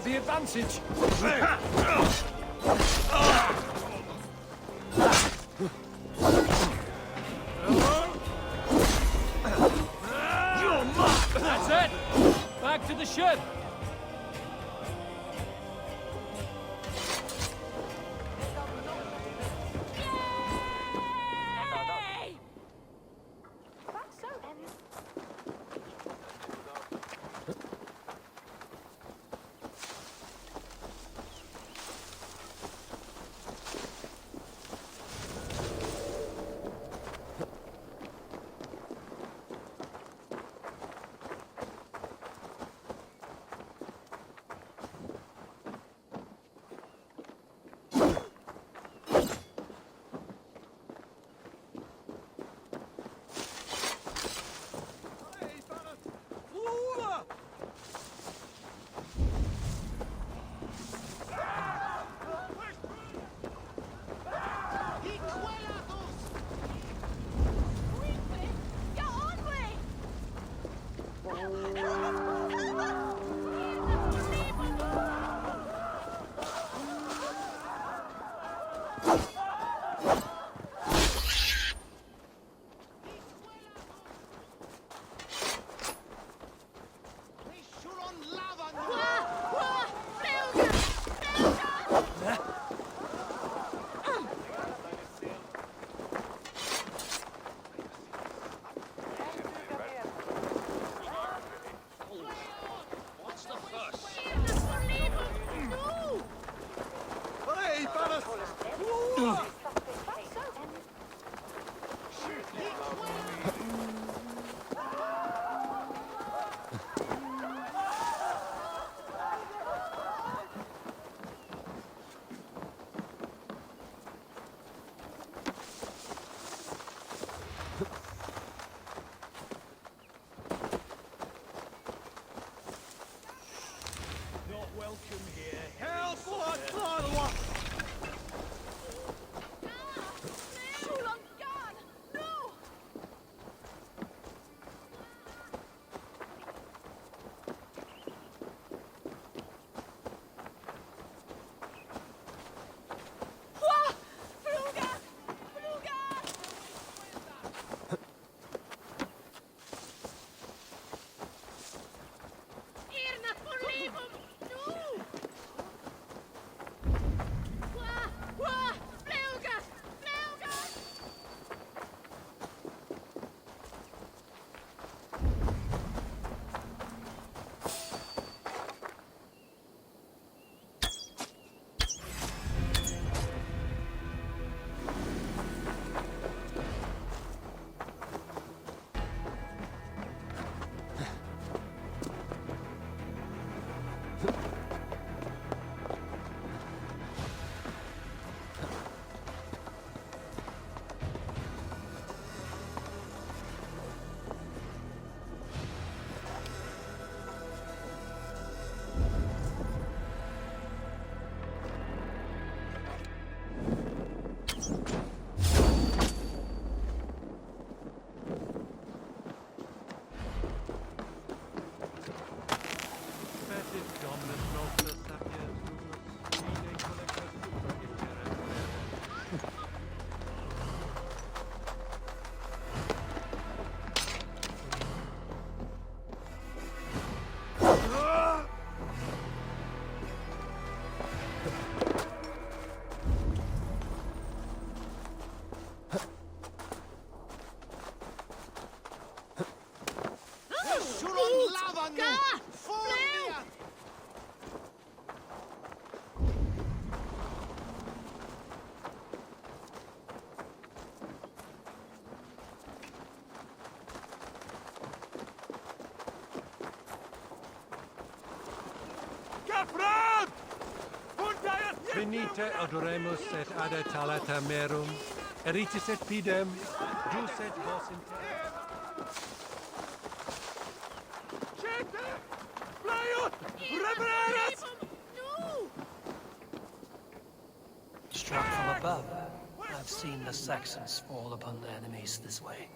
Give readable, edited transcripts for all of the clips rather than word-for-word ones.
the advantage. That's it! Back to the ship! Venite adoremus et ad talata merum, eritis et pidem, jus et vos inter. Struck from above, I've seen the Saxons fall upon their enemies this way.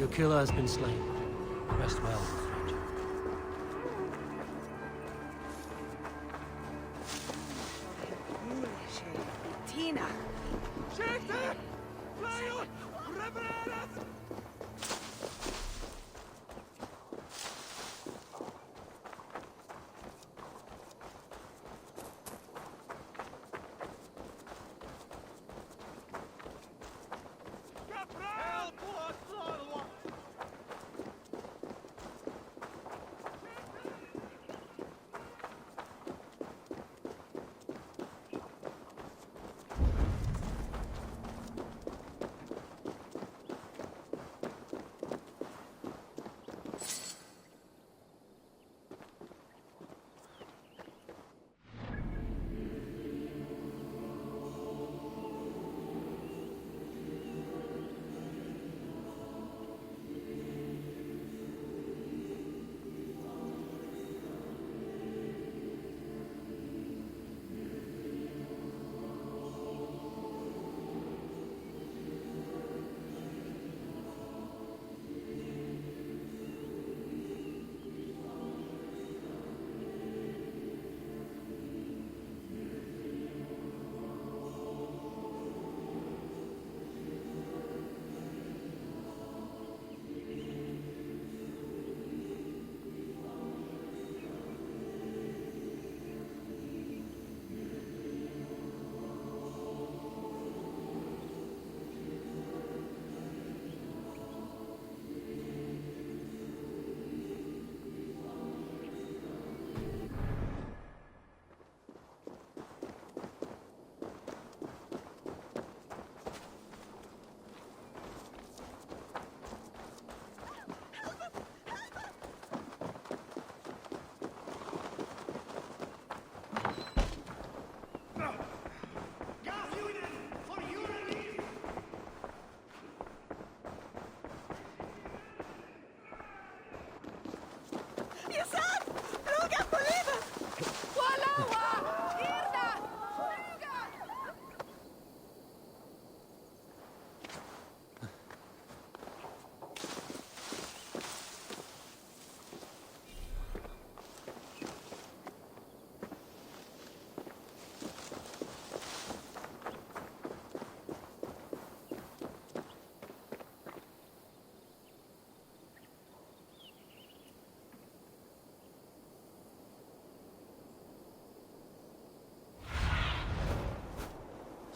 Your killer has been slain. Rest well, stranger. Tina!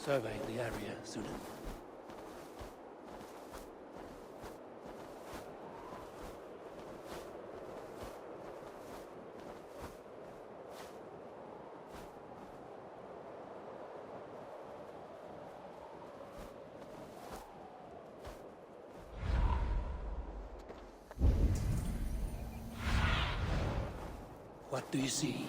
Survey the area, Sunan. What do you see?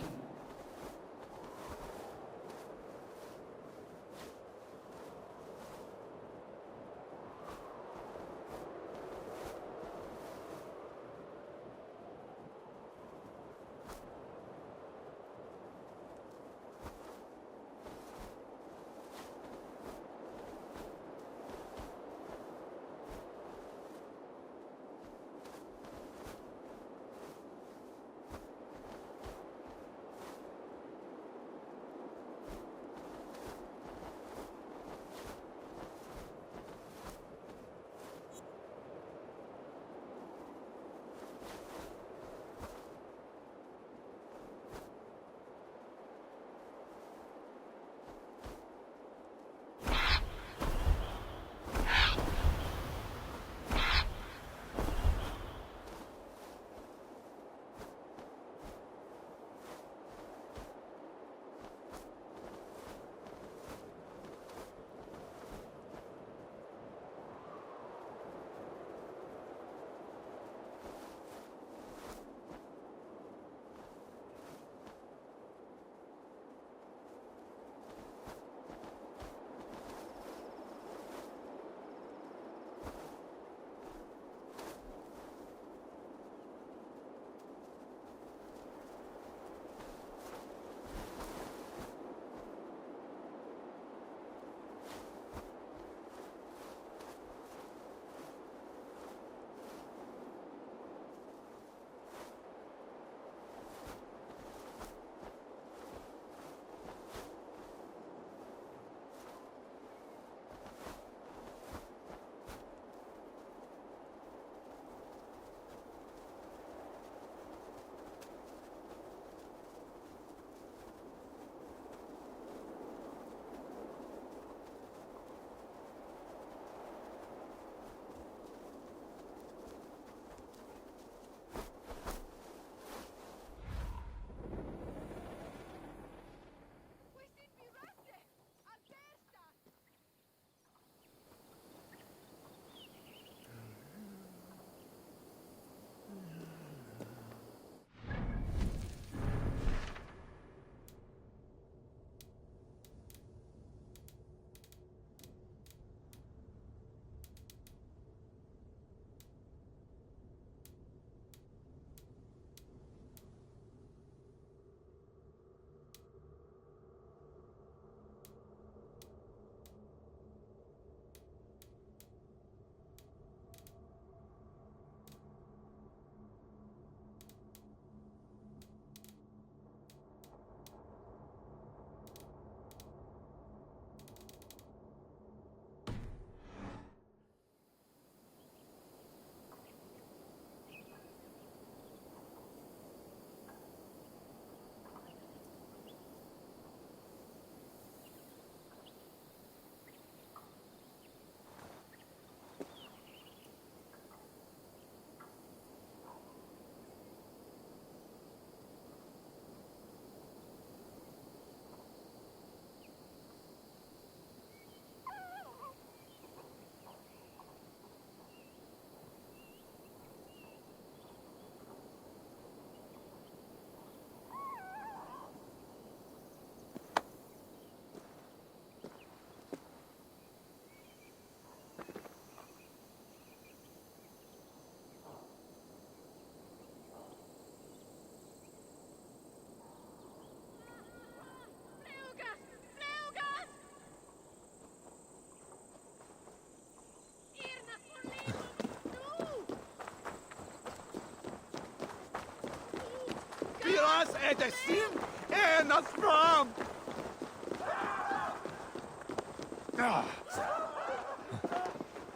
Was det sin enas fram?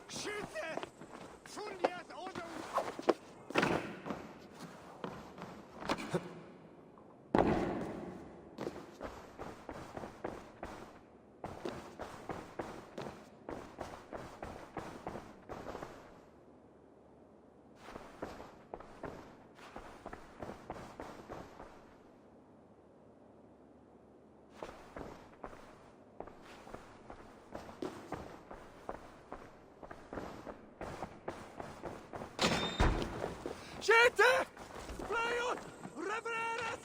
Skytte! Fundiert oder... Skytte! Flöjt! Repareras!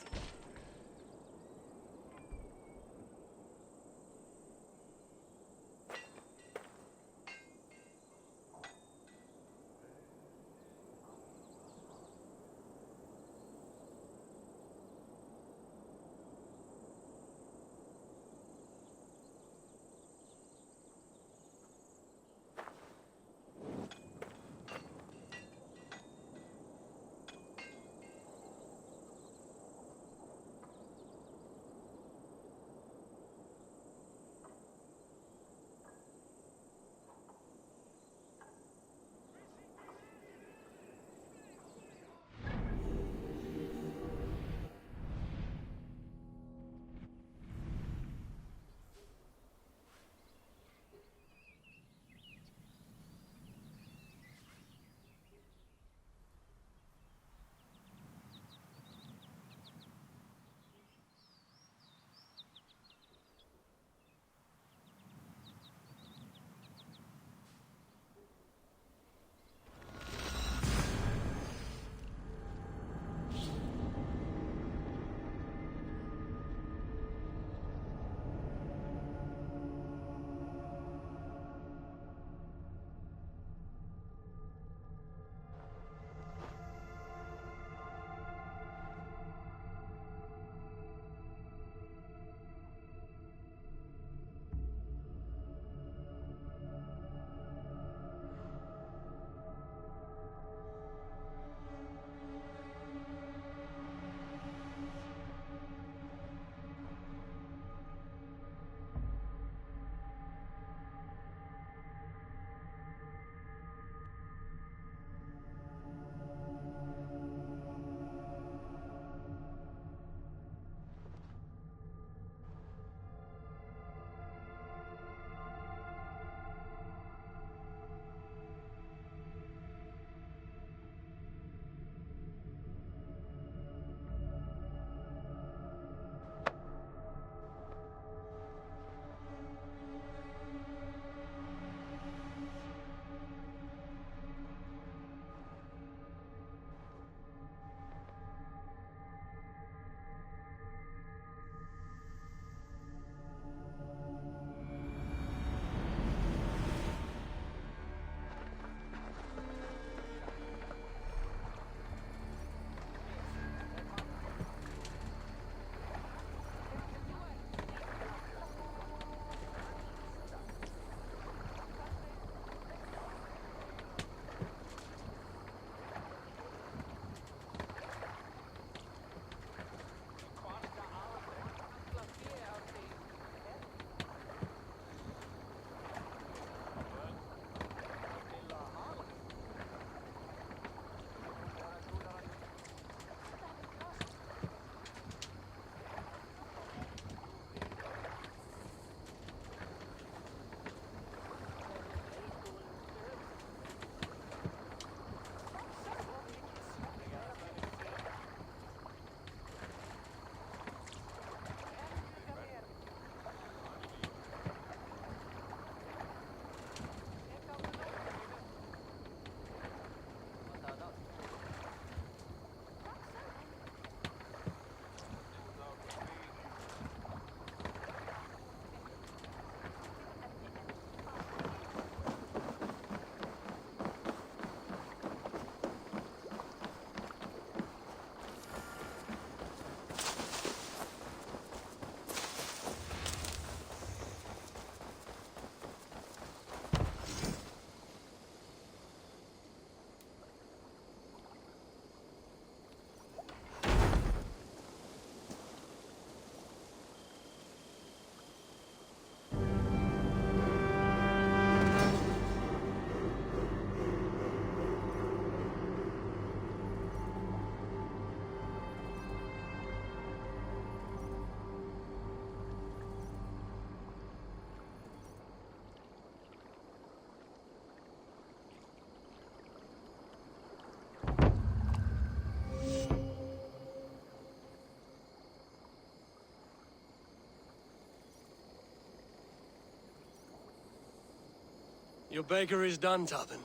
Your baker is done, Tobin.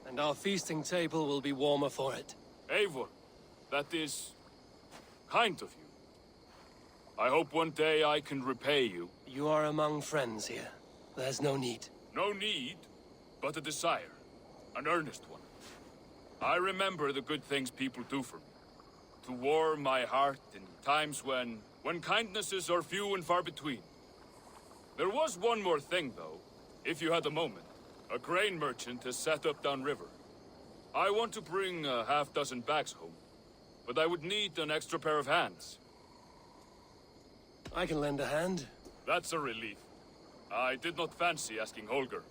And our feasting table will be warmer for it. Eivor, that is kind of you. I hope one day I can repay you. You are among friends here. There's no need. No need, but a desire. An earnest one. I remember the good things people do for me. To warm my heart in times when kindnesses are few and far between. There was one more thing, though, if you had a moment. A grain merchant has set up downriver. I want to bring a half-dozen bags home, but I would need an extra pair of hands. I can lend a hand. That's a relief. I did not fancy asking Holger.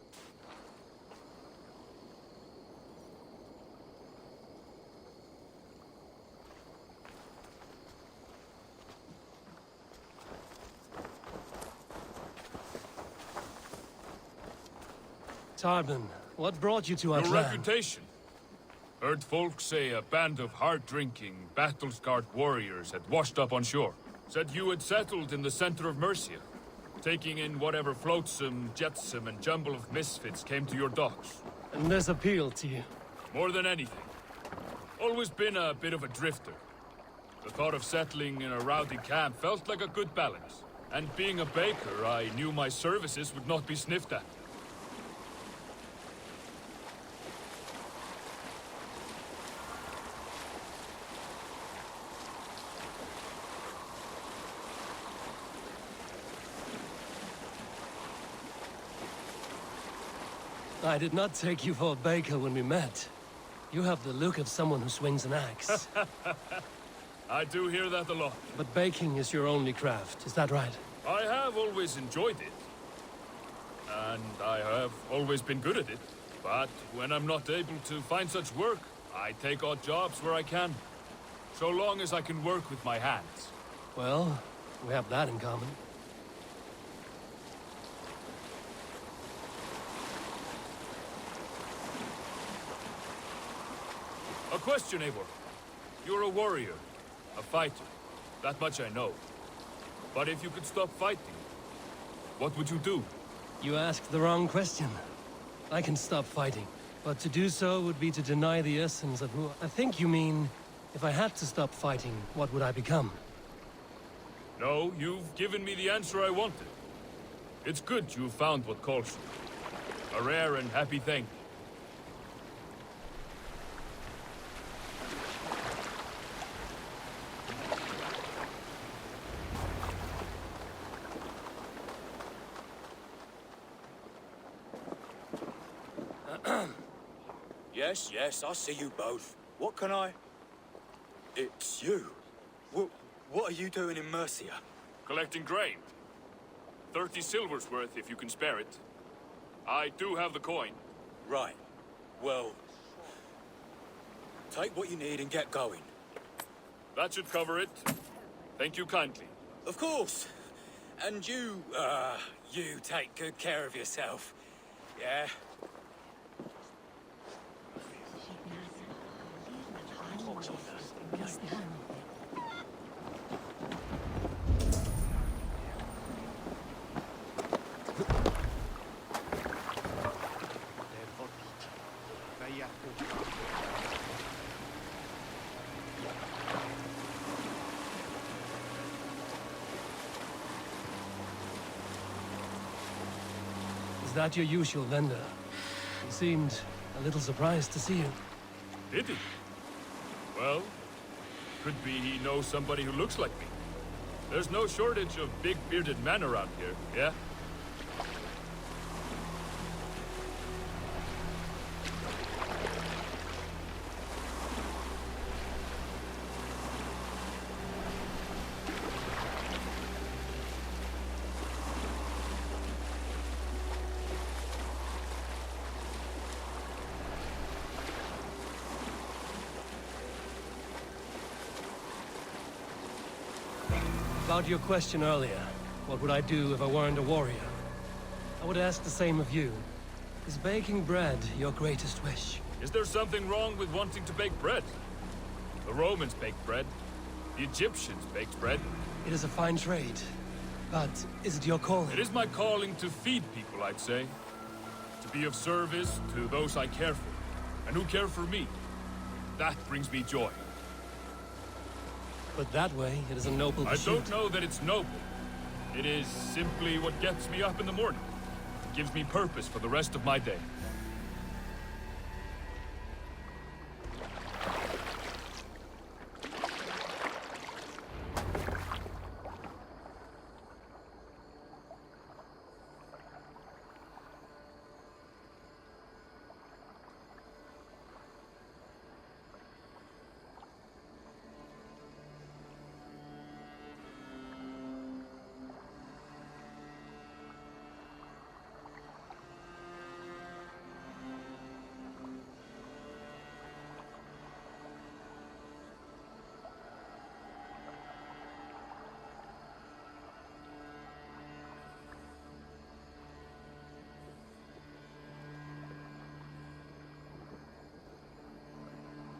Tarbin, what brought you to our Your clan? reputation. Heard folk say a band of hard-drinking, battle-scarred warriors had washed up on shore. Said you had settled in the center of Mercia, taking in whatever flotsam, jetsam, and jumble of misfits came to your docks. And this appealed to you? More than anything. Always been a bit of a drifter. The thought of settling in a rowdy camp felt like a good balance. And being a baker, I knew my services would not be sniffed at. I did not take you for a baker when we met. You have the look of someone who swings an axe. I do hear that a lot. But baking is your only craft, is that right? I have always enjoyed it. And I have always been good at it. But when I'm not able to find such work, I take odd jobs where I can. So long as I can work with my hands. Well, we have that in common. A question, Eivor. You're a warrior, a fighter. That much I know. But if you could stop fighting, what would you do? You asked the wrong question. I can stop fighting, but to do so would be to deny the essence of who... I think you mean, if I had to stop fighting, what would I become? No, you've given me the answer I wanted. It's good you found what calls you. A rare and happy thing. Yes, I see you both. What can I... It's you. What are you doing in Mercia? Collecting grain. 30 silver's worth if you can spare it. I do have the coin. Right. Well... Take what you need and get going. That should cover it. Thank you kindly. Of course. And you take good care of yourself. Yeah? Is that your usual vendor? He seemed a little surprised to see you. Did he? Well, could be he knows somebody who looks like me. There's no shortage of big bearded men around here, yeah? About your question earlier, what would I do if I weren't a warrior? I would ask the same of you. Is baking bread your greatest wish? Is there something wrong with wanting to bake bread? The Romans baked bread. The Egyptians baked bread. It is a fine trade. But is it your calling? It is my calling to feed people, I'd say. To be of service to those I care for, and who care for me. That brings me joy. But that way, it is a noble I pursuit. don't know that it's noble. It is simply what gets me up in the morning. It gives me purpose for the rest of my day.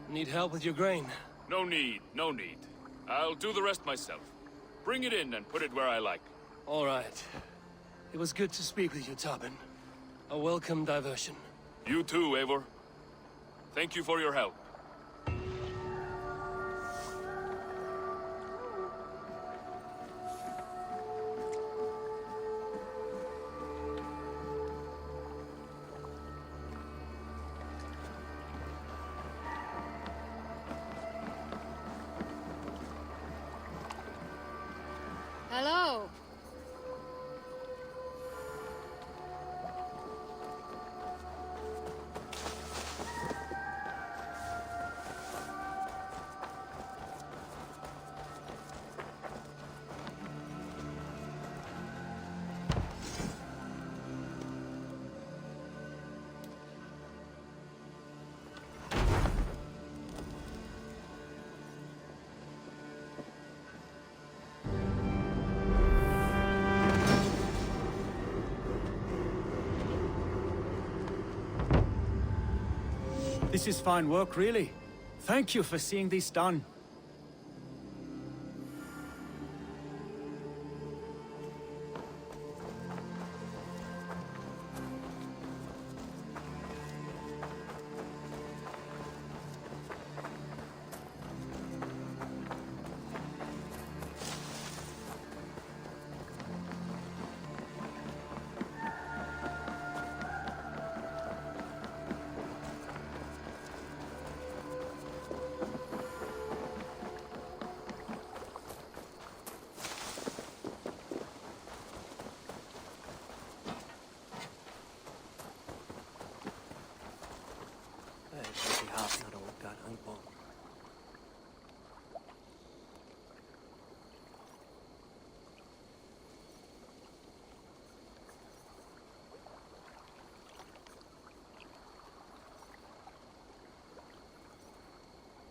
Need help with your grain? No need, no need. I'll do the rest myself. Bring it in and put it where I like. All right. It was good to speak with you, Tobin. A welcome diversion. You too, Eivor. Thank you for your help. Hello. This is fine work, really. Thank you for seeing this done.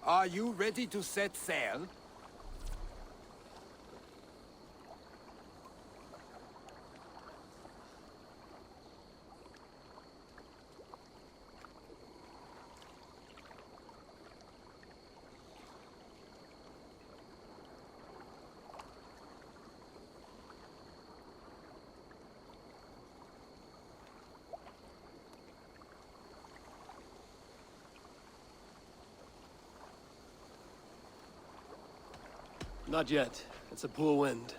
Are you ready to set sail? Not yet. It's a poor wind.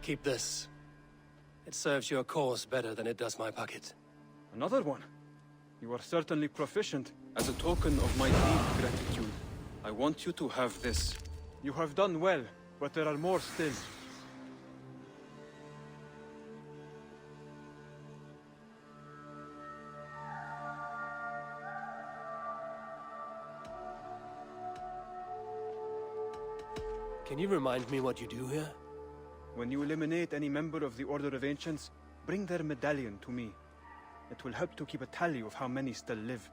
Keep this. It serves your cause better than it does my pocket. Another one? You are certainly proficient. As a token of my deep gratitude, I want you to have this. You have done well, but there are more still. Can you remind me what you do here? When you eliminate any member of the Order of Ancients, bring their medallion to me. It will help to keep a tally of how many still live.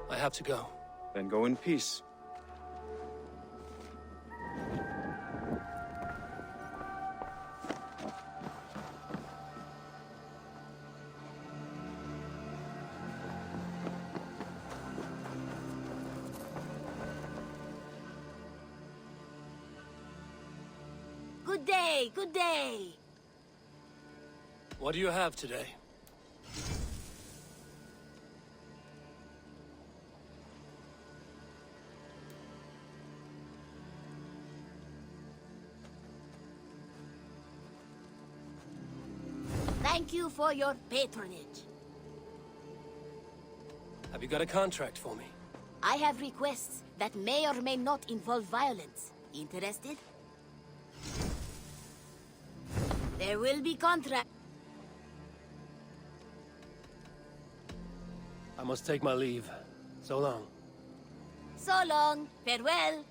I have to go. Then go in peace. Good day, good day. What do you have today? Thank you for your patronage. Have you got a contract for me? I have requests that may or may not involve violence. Interested? There will be contract. I must take my leave. So long. So long. Farewell.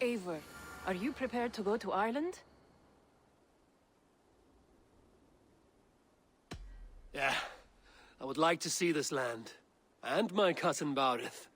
Eivor, are you prepared to go to Ireland? Yeah. I would like to see this land. And my cousin Baurith.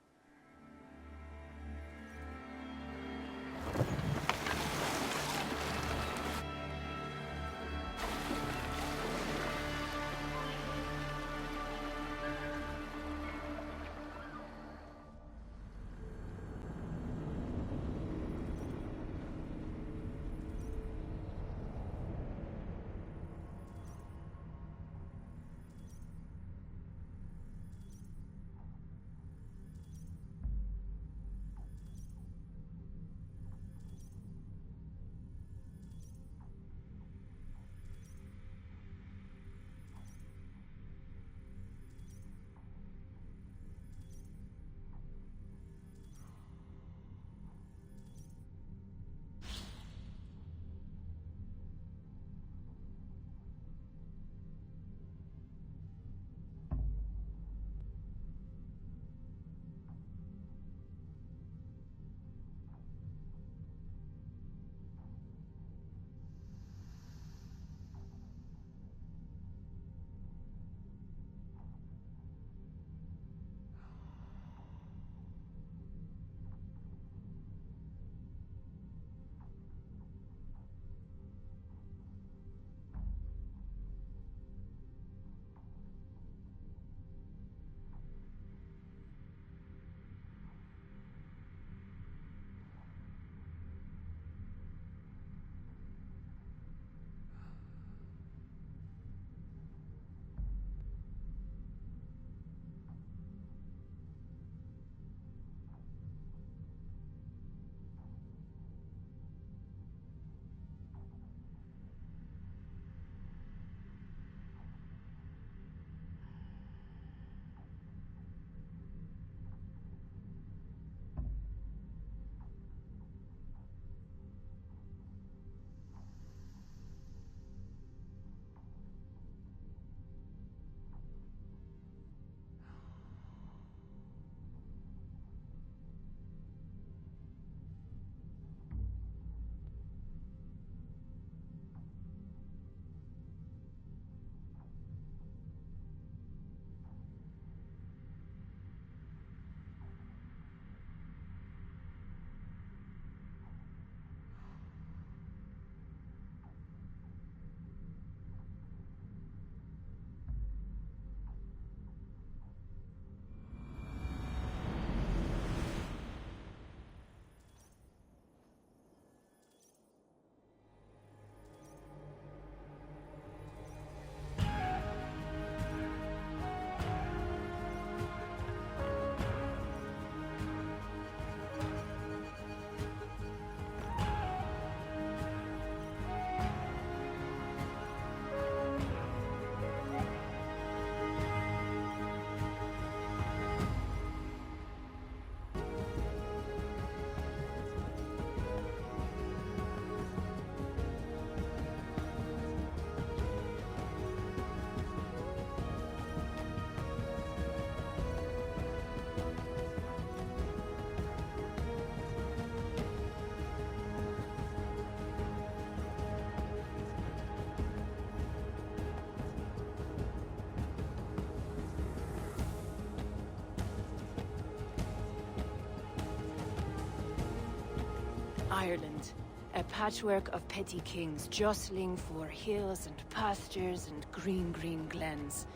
Ireland. A patchwork of petty kings jostling for hills and pastures and green glens.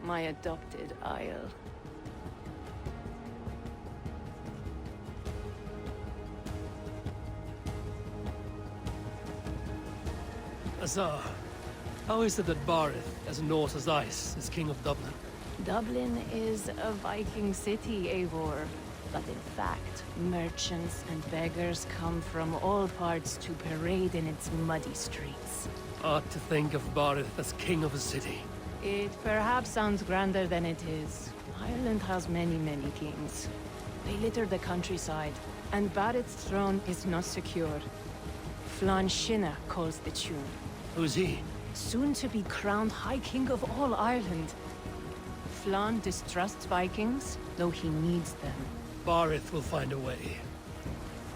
My adopted isle. Azar, how is it that Barith, as Norse as ice, is king of Dublin? Dublin is a Viking city, Eivor. But in fact, merchants and beggars come from all parts to parade in its muddy streets. Odd to think of Barith as king of a city. It perhaps sounds grander than it is. Ireland has many kings. They litter the countryside, and Barith's throne is not secure. Flann Sinna calls the tune. Who's he? Soon to be crowned High King of all Ireland. Flann distrusts Vikings, though he needs them. Barith will find a way.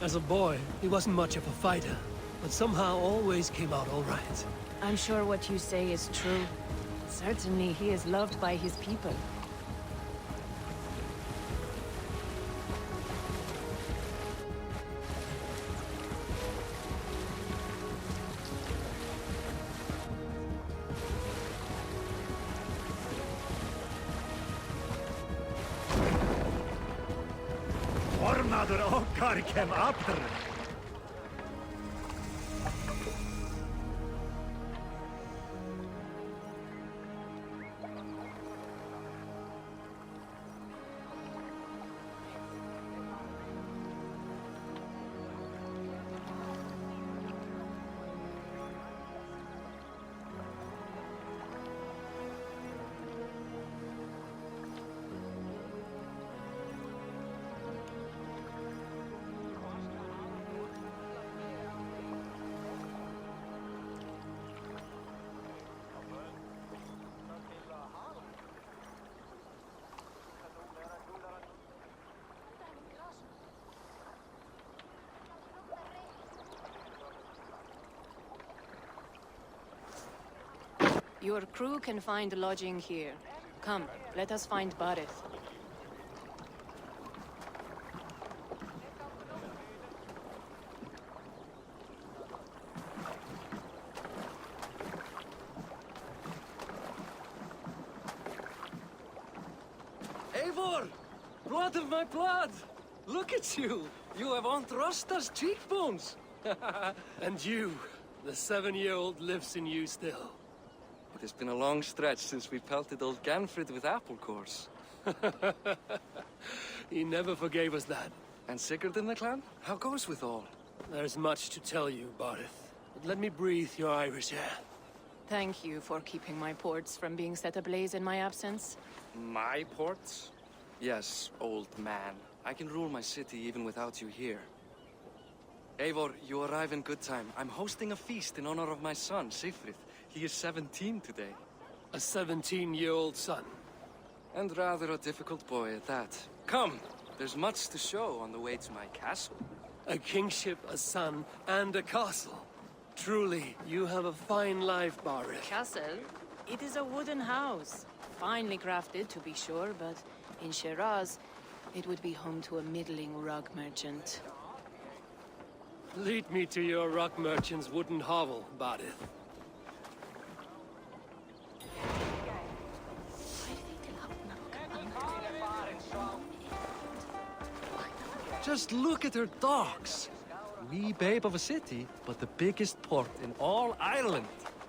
As a boy, he wasn't much of a fighter, but somehow always came out all right. I'm sure what you say is true. Certainly he is loved by his people. Ormadur okkar kem aftur. Your crew can find lodging here. Come, let us find Barith. Eivor! Blood of my blood! Look at you! You have Aunt Rosta's cheekbones! And you, the 7-year-old lives in you still. It has been a long stretch since we pelted old Ganfrid with apple cores. He never forgave us that. And Sigurd in the clan? How goes with all? There's much to tell you, Barith. But let me breathe your Irish air. Thank you for keeping my ports from being set ablaze in my absence. My ports? Yes, old man. I can rule my city even without you here. Eivor, you arrive in good time. I'm hosting a feast in honor of my son, Sigfrid. He is 17 today. A 17-year-old son. And rather a difficult boy at that. Come! There's much to show on the way to my castle. A kingship, a son, and a castle. Truly, you have a fine life, Barith. Castle? It is a wooden house. Finely crafted, to be sure, but in Shiraz, it would be home to a middling rug merchant. Lead me to your rock merchant's wooden hovel, Barith. Just look at her docks! Wee babe of a city, but the biggest port in all Ireland.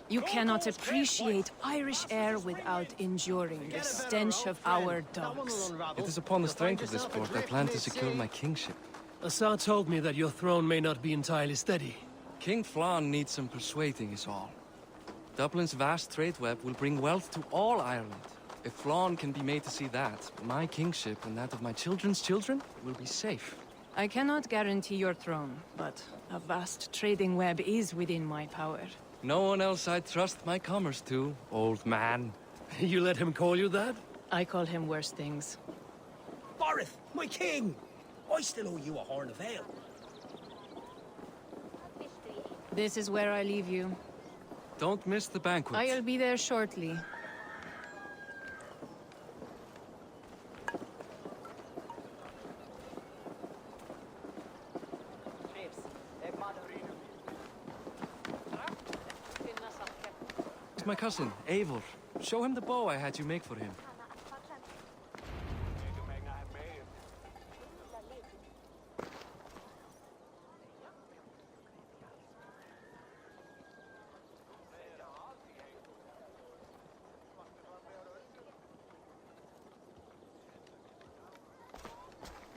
You cannot appreciate Irish air without enduring the stench of our docks. It is upon the strength of this port I plan to secure my kingship. Assar told me that your throne may not be entirely steady. King Flann needs some persuading is all. Dublin's vast trade web will bring wealth to all Ireland. If Flann can be made to see that, my kingship and that of my children's children will be safe. I cannot guarantee your throne, but a vast trading web is within my power. No one else I'd trust my commerce to, old man. You let him call you that? I call him worse things. Barith, my king! I still owe you a horn of ale. This is where I leave you. Don't miss the banquet. I'll be there shortly. Meet my cousin, Eivor. Show him the bow I had you make for him.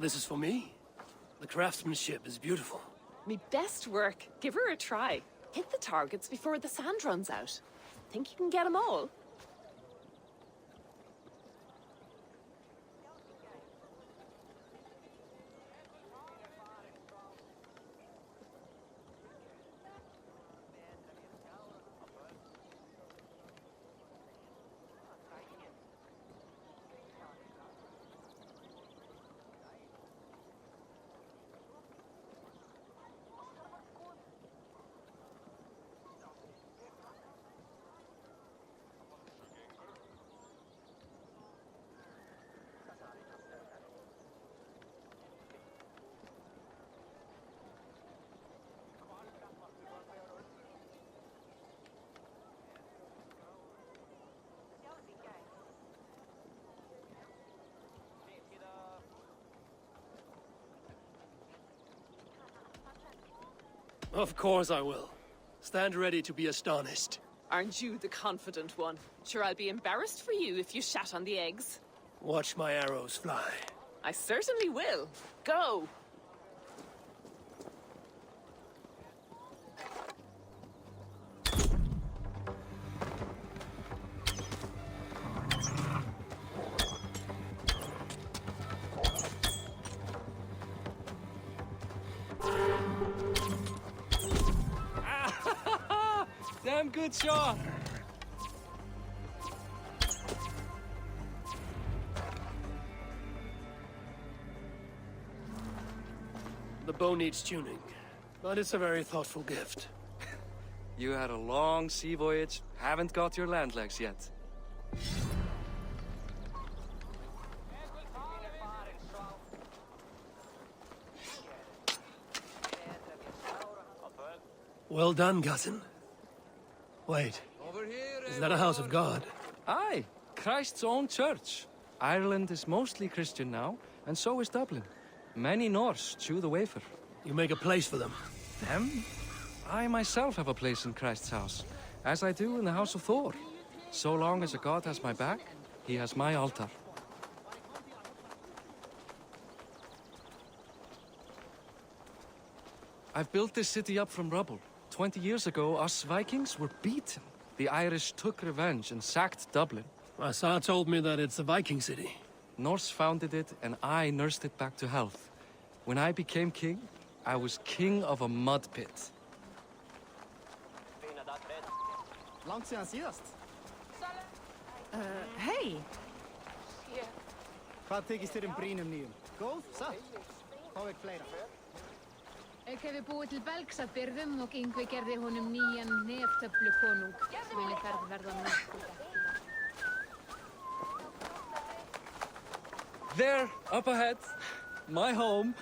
This is for me. The craftsmanship is beautiful. Me best work. Give her a try. Hit the targets before the sand runs out. Think you can get them all? Of course I will. Stand ready to be astonished. Aren't you the confident one? Sure, I'll be embarrassed for you if you shat on the eggs. Watch my arrows fly. I certainly will. Go! Damn good shot! The bow needs tuning, but it's a very thoughtful gift. You had a long sea voyage, haven't got your land legs yet. Well done, cousin. Wait, is that a house of God? Aye, Christ's own church. Ireland is mostly Christian now, and so is Dublin. Many Norse chew the wafer. You make a place for them. Them? I myself have a place in Christ's house, as I do in the house of Thor. So long as a god has my back, he has my altar. I've built this city up from rubble. 20 years ago, us Vikings were beaten. The Irish took revenge and sacked Dublin. Asa told me that it's a Viking city. Norse founded it, and I nursed it back to health. When I became king, I was king of a mud pit. Langt siden sist. Hey! Hvað tekist þér brínum nýjum? Góð, satt? Fá ekki fleira. Auk hefur búið til belgs af byrðum og Yngvi gerði honum nýjan neftöflu konung. Muni ferð verða nokkuð ekki. There, up ahead. My home.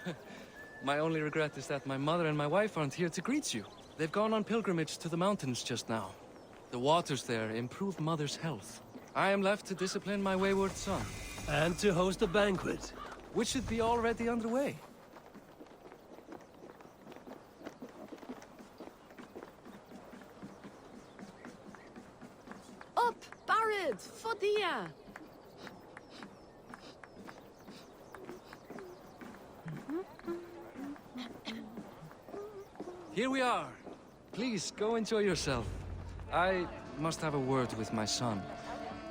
My only regret is that my mother and my wife aren't here to greet you. They've gone on pilgrimage to the mountains just now. The waters there improve Mother's health. I am left to discipline my wayward son. And to host a banquet. Which should be already underway. Up, Barad! Fodia! Here we are. Please, go enjoy yourself. I must have a word with my son.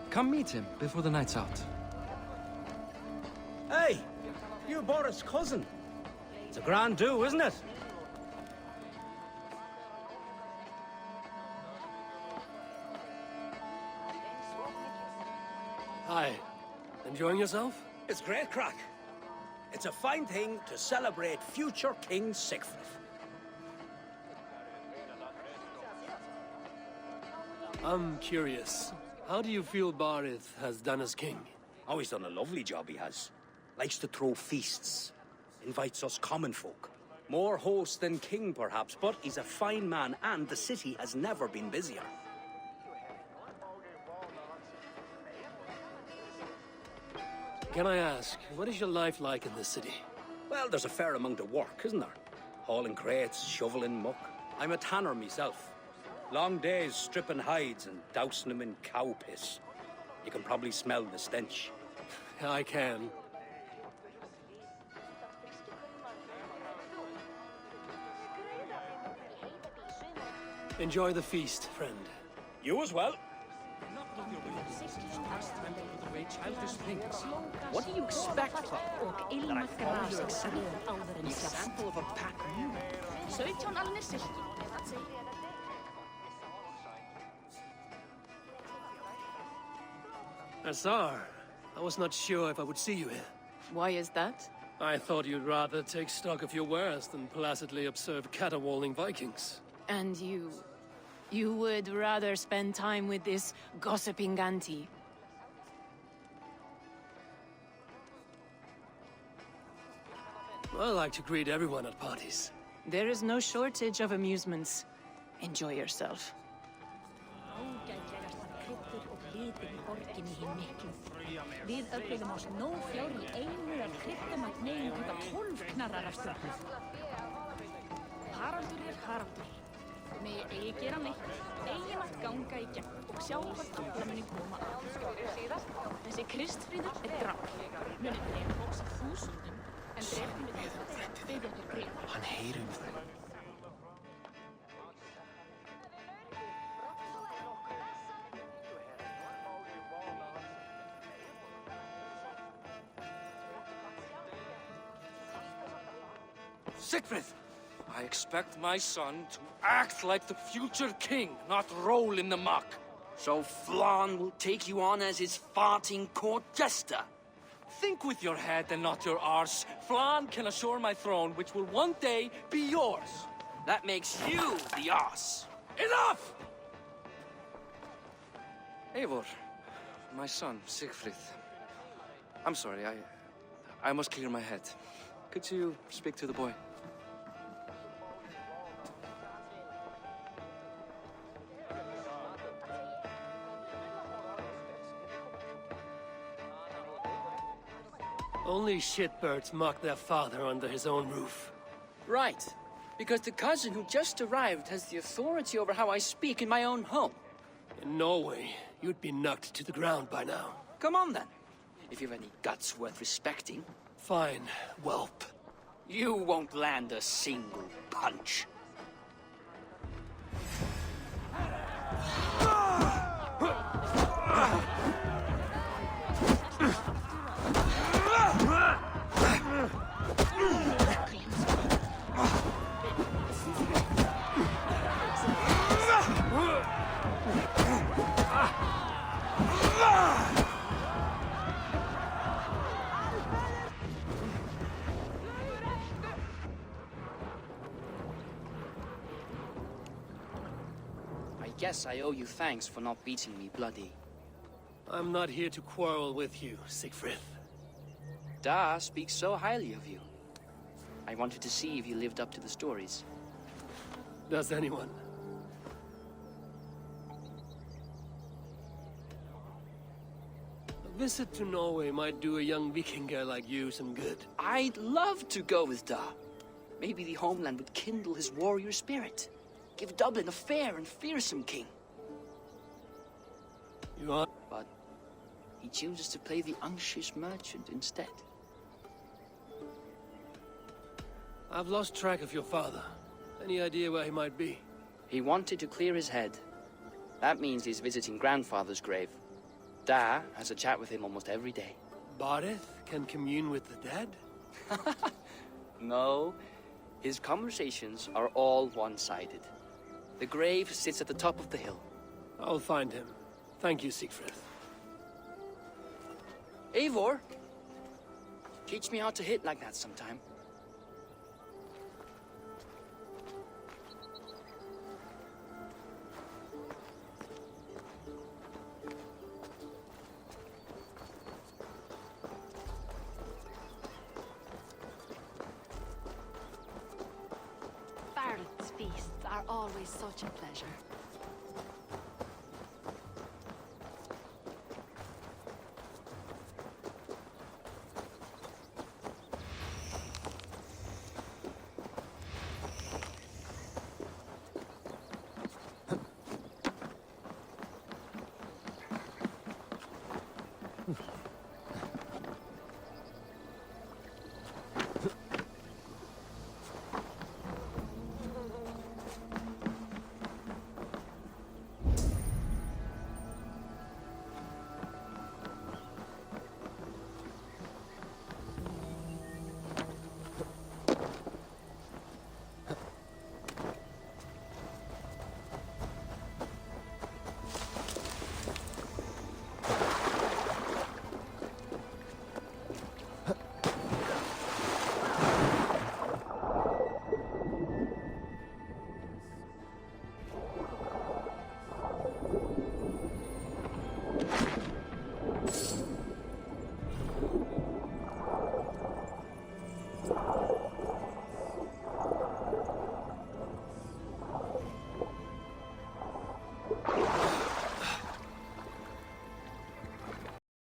Come meet him before the night's out. Hey! You're Boris' cousin. It's a grand do, isn't it? Hi. Enjoying yourself? It's great crack. It's a fine thing to celebrate future King Sigfrid. I'm curious. How do you feel Barith has done as king? Oh, he's done a lovely job, he has. Likes to throw feasts. Invites us common folk. More host than king, perhaps, but he's a fine man, and the city has never been busier. Can I ask, what is your life like in this city? Well, there's a fair amount of work, isn't there? Hauling crates, shoveling muck. I'm a tanner myself. Long days stripping hides and dousing them in cow piss. You can probably smell the stench. I can. Enjoy the feast, friend. You as well. What do you expect from that I follow your example of a pack mule? 17 alnissir. Azar, I was not sure if I would see you here. Why is that? I thought you'd rather take stock of your wares than placidly observe caterwauling Vikings. And you... you would rather spend time with this gossiping auntie? I like to greet everyone at parties. There is no shortage of amusements. Enjoy yourself. Við öflugum oss nóg fjár í einu af kryptomagni og kaupa 12 knarrar af stjórnum. Haraldur er Haraldur. Megi eigi gera neitt, eigi mátt ganga í gegn og sjá hvað aflamuni koma að. Þessi Kristfríður er drafl. Muni drefa fólks af þúsundum, en drefnum við þetta byggja þér bréf. Hann heyrir það. Sigfrid! I expect my son to act like the future king, not roll in the muck. So Flan will take you on as his farting court jester? Think with your head and not your arse. Flan can assure my throne, which will one day be yours. That makes you the ass. Enough! Eivor, my son, Sigfrid. I'm sorry, I must clear my head. Could you speak to the boy? Only shitbirds mock their father under his own roof. Right. Because the cousin who just arrived has the authority over how I speak in my own home. In Norway, you'd be knocked to the ground by now. Come on, then. If you've any guts worth respecting. Fine, whelp. You won't land a single punch. I guess I owe you thanks for not beating me bloody. I'm not here to quarrel with you, Sigfrid. Da speaks so highly of you. I wanted to see if you lived up to the stories. Does anyone? A visit to Norway might do a young Vikinger like you some good. I'd love to go with Da. Maybe the homeland would kindle his warrior spirit. Give Dublin a fair and fearsome king. You are? But he chooses to play the unctuous merchant instead. I've lost track of your father. Any idea where he might be? He wanted to clear his head. That means he's visiting grandfather's grave. Da has a chat with him almost every day. Bareth can commune with the dead? No. His conversations are all one-sided. The grave sits at the top of the hill. I'll find him. Thank you, Sigfrid. Eivor! Teach me how to hit like that sometime. Barrett's feasts are always such a pleasure.